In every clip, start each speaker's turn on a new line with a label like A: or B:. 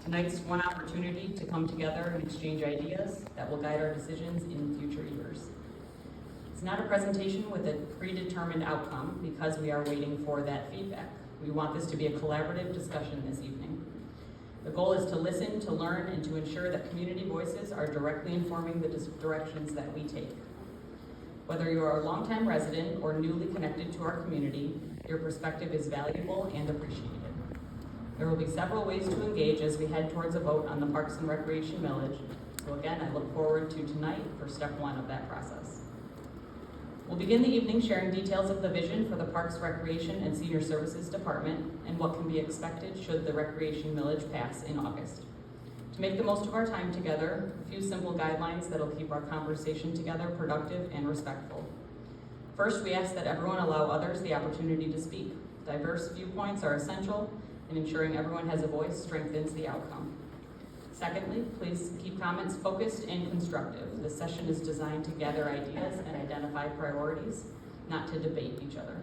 A: Tonight's one opportunity to come together and exchange ideas that will guide our decisions in future years. It's not a presentation with a predetermined outcome because we are waiting for that feedback. We want this to be a collaborative discussion this evening. The goal is to listen, to learn, and to ensure that community voices are directly informing the directions that we take. Whether you are a longtime resident or newly connected to our community, your perspective is valuable and appreciated. There will be several ways to engage as we head towards a vote on the Parks and Recreation millage. So again, I look forward to tonight for step one of that process. We'll begin the evening sharing details of the vision for the Parks, Recreation, and Senior Services Department and what can be expected should the Recreation millage pass in August. To make the most of our time together, a few simple guidelines that'll keep our conversation together productive and respectful. First, we ask that everyone allow others the opportunity to speak. Diverse viewpoints are essential, and ensuring everyone has a voice strengthens the outcome. Secondly, please keep comments focused and constructive. This session is designed to gather ideas and identify priorities, not to debate each other.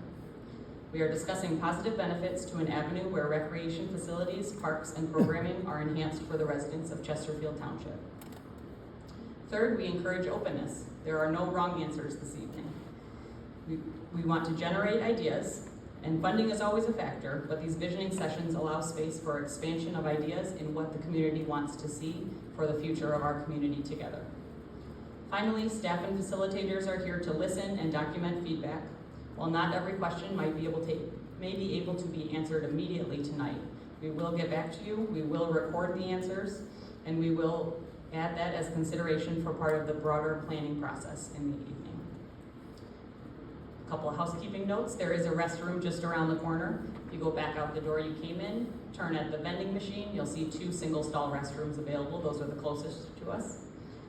A: We are discussing positive benefits to an avenue where recreation facilities, parks, and programming are enhanced for the residents of Chesterfield Township. Third, we encourage openness. There are no wrong answers this evening. We want to generate ideas, and funding is always a factor, but these visioning sessions allow space for expansion of ideas in what the community wants to see for the future of our community together. Finally, staff and facilitators are here to listen and document feedback. While not every question may be able to be answered immediately tonight, we will get back to you, we will record the answers, and we will add that as consideration for part of the broader planning process in the evening. Couple of housekeeping notes. There is a restroom just around the corner. If you go back out the door you came in, turn at the vending machine, you'll see 2 single stall restrooms available. Those are the closest to us.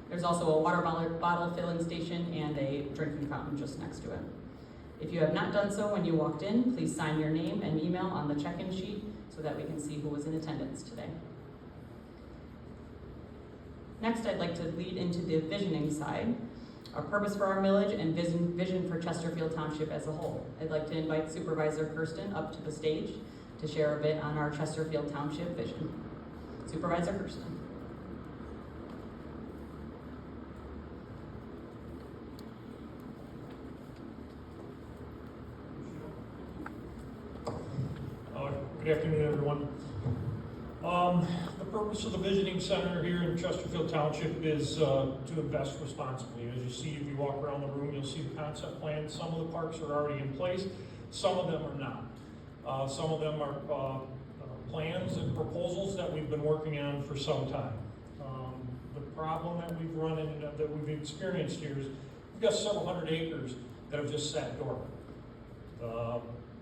A: There's also a water bottle filling station and a drinking fountain just next to it. If you have not done so when you walked in, please sign your name and email on the check-in sheet so that we can see who was in attendance today. Next, I'd like to lead into the visioning side. Our purpose for our millage and vision for Chesterfield Township as a whole. I'd like to invite Supervisor Kirsten up to the stage to share a bit on our Chesterfield Township vision. Supervisor Kirsten.
B: Good afternoon, everyone. The purpose of the Visioning Center here in Chesterfield Township is to invest responsibly. As you see, if you walk around the room, you'll see the concept plan. Some of the parks are already in place, some of them are not. Some of them are plans and proposals that we've been working on for some time. The problem that we've run into, that we've experienced here is we've got several hundred acres that have just sat dormant.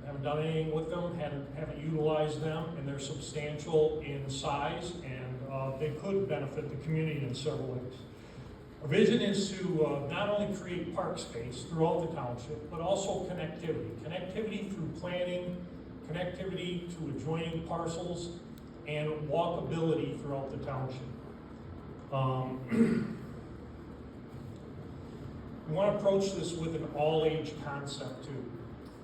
B: Haven't done anything with them, haven't utilized them, and they're substantial in size, and they could benefit the community in several ways. Our vision is to not only create park space throughout the township, but also connectivity. Connectivity through planning, connectivity to adjoining parcels, and walkability throughout the township. We want to approach this with an all-age concept too.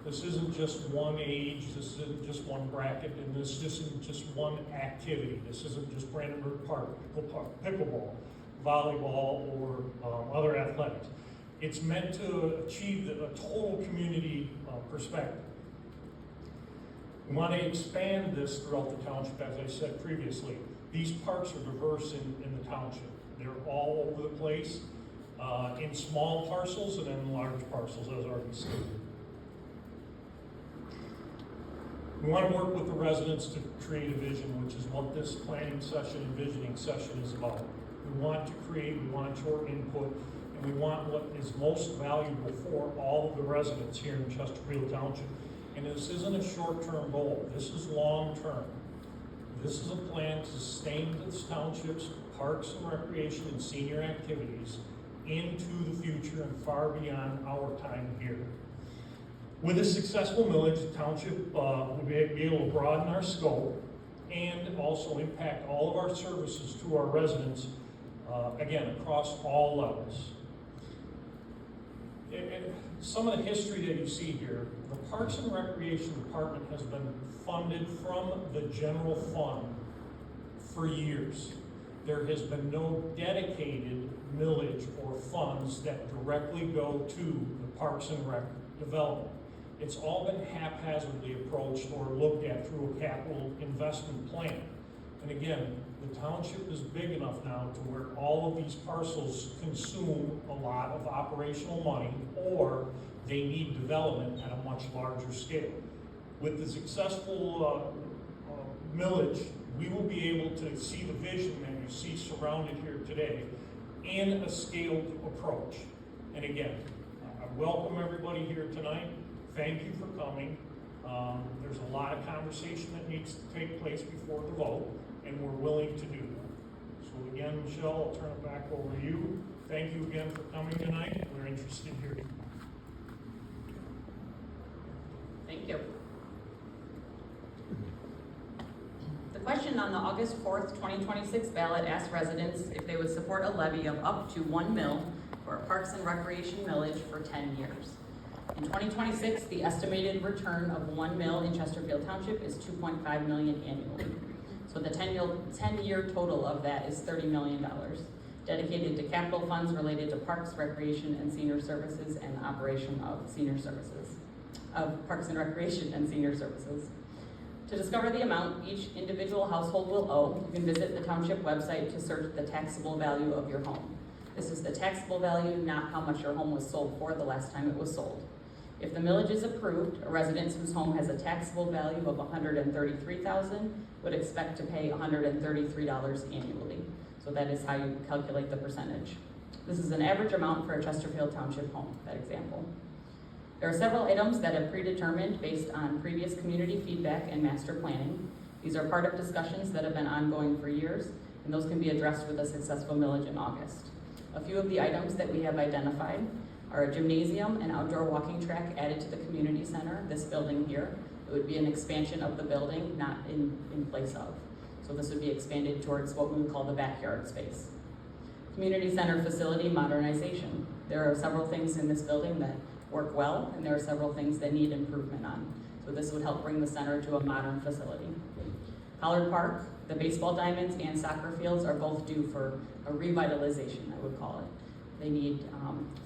B: This isn't just one age, this isn't just one bracket, and this isn't just one activity. This isn't just Brandenburg Park, pickleball, volleyball, or other athletics. It's meant to achieve a total community perspective. We want to expand this throughout the township, as I said previously. These parks are diverse in the township. They're all over the place, in small parcels and in large parcels, as already stated. We want to work with the residents to create a vision, which is what this planning session and visioning session is about. We want to create, we want your input, and we want what is most valuable for all of the residents here in Chesterfield Township. And this isn't a short-term goal, this is long-term. This is a plan to sustain this township's parks and recreation and senior activities into the future and far beyond our time here. With a successful millage, the township will be able to broaden our scope and also impact all of our services to our residents, again, across all levels. Some of the history that you see here, the Parks and Recreation Department has been funded from the general fund for years. There has been no dedicated millage or funds that directly go to the Parks and Rec development. It's all been haphazardly approached or looked at through a capital investment plan. And again, the township is big enough now to where all of these parcels consume a lot of operational money, or they need development at a much larger scale. With the successful millage, we will be able to see the vision that you see surrounded here today in a scaled approach. And again, I welcome everybody here tonight. Thank you for coming. There's a lot of conversation that needs to take place before the vote, and we're willing to do that. So again, Michelle, I'll turn it back over to you. Thank you again for coming tonight. We're interested here.
A: Thank you. The question on the August 4th, 2026 ballot asked residents if they would support a levy of up to 1 mil for a Parks and Recreation millage for 10 years. In 2026, the estimated return of 1 mil in Chesterfield Township is $2.5 million annually. So the 10-year total of that is $30 million, dedicated to capital funds related to parks, recreation, and senior services, and the operation of Parks and Recreation and Senior Services. To discover the amount each individual household will owe, you can visit the township website to search the taxable value of your home. This is the taxable value, not how much your home was sold for the last time it was sold. If the millage is approved, a resident whose home has a taxable value of $133,000 would expect to pay $133 annually. So that is how you calculate the percentage. This is an average amount for a Chesterfield Township home, that example. There are several items that have predetermined based on previous community feedback and master planning. These are part of discussions that have been ongoing for years, and those can be addressed with a successful millage in August. A few of the items that we have identified are a gymnasium and outdoor walking track added to the community center, this building here. It would be an expansion of the building, not in place of. So this would be expanded towards what we would call the backyard space. Community center facility modernization. There are several things in this building that work well, and there are several things that need improvement on. So this would help bring the center to a modern facility. Pollard Park, the baseball diamonds and soccer fields are both due for a revitalization, I would call it. They need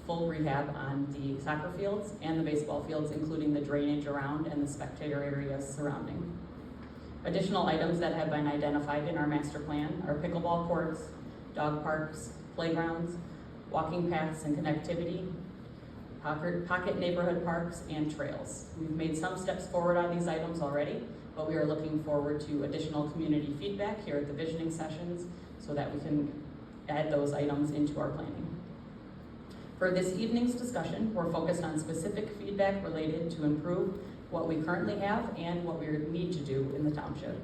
A: full rehab on the soccer fields and the baseball fields, including the drainage around and the spectator areas surrounding. Additional items that have been identified in our master plan are pickleball courts, dog parks, playgrounds, walking paths and connectivity, pocket neighborhood parks, and trails. We've made some steps forward on these items already, but we are looking forward to additional community feedback here at the visioning sessions so that we can add those items into our planning. For this evening's discussion, we're focused on specific feedback related to improve what we currently have and what we need to do in the township.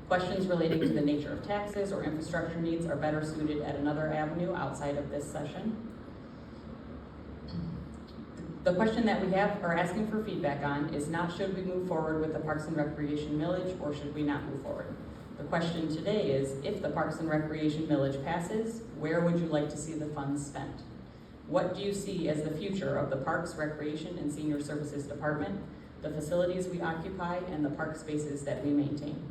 A: Questions relating to the nature of taxes or infrastructure needs are better suited at another avenue outside of this session. The question that we are asking for feedback on is not should we move forward with the Parks and Recreation millage or should we not move forward. The question today is if the Parks and Recreation millage passes, where would you like to see the funds spent? What do you see as the future of the Parks, Recreation, and Senior Services Department, the facilities we occupy, and the park spaces that we maintain?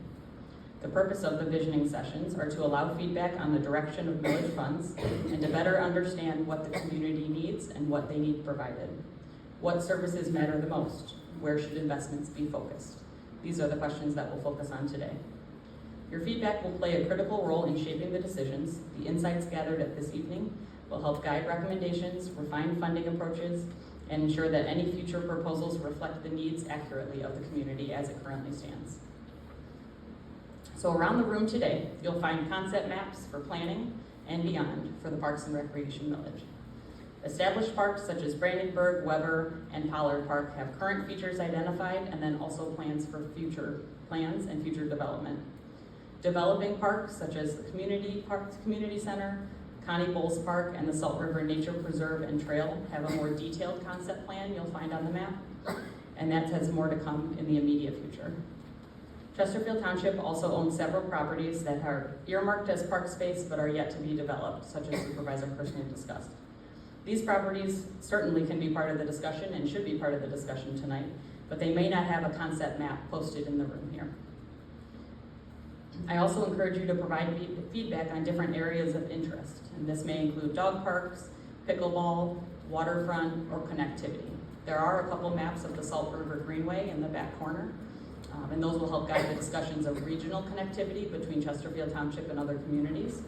A: The purpose of the visioning sessions are to allow feedback on the direction of millage funds and to better understand what the community needs and what they need provided. What services matter the most? Where should investments be focused? These are the questions that we'll focus on today. Your feedback will play a critical role in shaping the decisions. The insights gathered at this evening will help guide recommendations, refine funding approaches, and ensure that any future proposals reflect the needs accurately of the community as it currently stands. So around the room today, you'll find concept maps for planning and beyond for the Parks and Recreation millage. Established parks such as Brandenburg, Weber, and Pollard Park have current features identified and then also plans for future plans and future development. Developing parks such as the Community Center, Connie Bowles Park, and the Salt River Nature Preserve and Trail have a more detailed concept plan you'll find on the map, and that has more to come in the immediate future. Chesterfield Township also owns several properties that are earmarked as park space but are yet to be developed, such as Supervisor Personally discussed. These properties certainly can be part of the discussion and should be part of the discussion tonight, but they may not have a concept map posted in the room here. I also encourage you to provide feedback on different areas of interest, and this may include dog parks, pickleball, waterfront, or connectivity. There are a couple maps of the Salt River Greenway in the back corner, and those will help guide the discussions of regional connectivity between Chesterfield Township and other communities.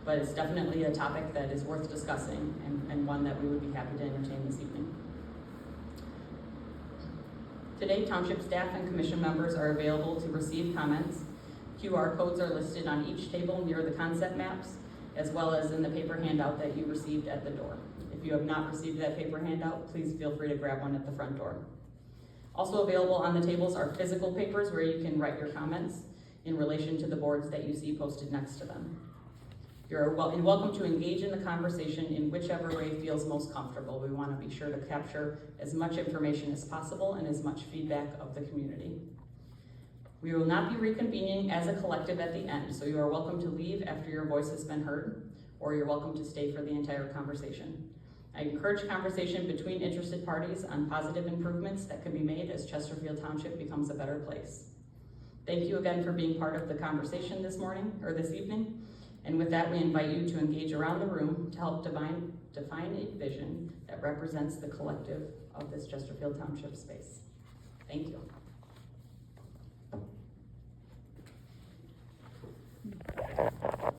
A: But it's definitely a topic that is worth discussing and one that we would be happy to entertain this evening. Today, Township staff and commission members are available to receive comments. QR codes are listed on each table near the concept maps, as well as in the paper handout that you received at the door. If you have not received that paper handout, please feel free to grab one at the front door. Also available on the tables are physical papers where you can write your comments in relation to the boards that you see posted next to them. You're welcome to engage in the conversation in whichever way feels most comfortable. We want to be sure to capture as much information as possible and as much feedback of the community. We will not be reconvening as a collective at the end, so you are welcome to leave after your voice has been heard, or you're welcome to stay for the entire conversation. I encourage conversation between interested parties on positive improvements that can be made as Chesterfield Township becomes a better place. Thank you again for being part of the conversation this evening. And with that, we invite you to engage around the room to help define a vision that represents the collective of this Chesterfield Township space. Thank you.